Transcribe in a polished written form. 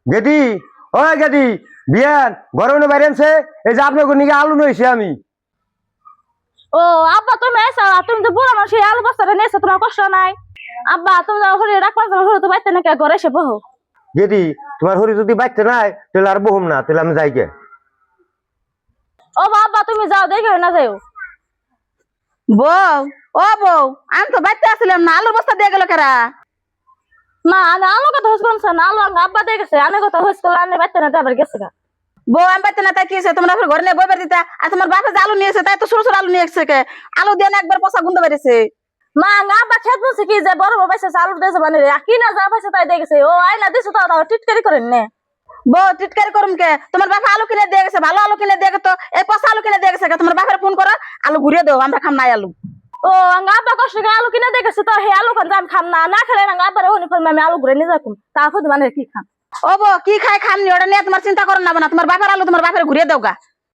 গেদি ও গেদি বিয়ান গরমে বাইরেনছে এই যে আপনাকে নিকে আলু নইছি আমি। ও আব্বা তুমি এসো, তুমি তো বুড়া মানুষ, এই আলু বস্তাটা নিয়েছো, তোমার কষ্ট নাই? আব্বা তুমি হরে রাখবা, তোমার হরে তো বাইতে নাকি ঘরে এসে বহো। গেদি তোমার হরি যদি বাইতে নাই তাহলে আর বহুম না, তাহলে আমি যাই গে। ও আব্বা তুমি যাও, দেখে না যাও। বউ, ও বউ, আমি তো বাইতে আসলাম না, আলুর বস্তা দিয়ে গেল কেরা? না আমি আলু কথা হস করছ না, আলু আব্বা দিয়ে গেছে, আমি কথা হস করলে আমি বাইতে না যাবার গেছে গা। বউ আমি বাইতে না তাই কি হয়েছে? তোমরা ঘরে নিয়ে বইবার দিতা, আর তোমার বাপে যে আলু নিয়েছে তাই তো ছোট ছোট আলু নিয়ে এসেছে কে? আলু দিয়ে না একবার পচা গুন্দ বেড়েছে। মা আব্বা খেত বলছে কি যে বড় বউ পাইছে আলু দিয়েছে, মানে কি না যা পাইছে তাই দিয়ে গেছে। ও আইনা দিছো তাও টিটকারি করেন নে। বউ টিটকারি করুম কে? তোমার বাপা আলু কিনে দিয়ে গেছে, ভালো আলু কিনে দিয়ে গেছে, এই পচা আলু কিনে দিয়ে গেছে কে? তোমার বাপের ফোন করো, আলু ঘুরিয়ে দাও, আমরা খাম নাই আলু। ও আব্বা কষ্ট করে আলু কিনে দিয়ে গেছে, তো হে আলু খান আমি খাম না, না খেলে আব্বার ওখানে ফেলবে, আমি আলু ঘুরে নিয়ে যাকুম, তারপর মানে কি খাম। ও বউ কি খাই খাম নি, ওটা নিয়ে তোমার চিন্তা করো না, না তোমার বাপের আলু তোমার বাপের ঘুরিয়ে দাও গা।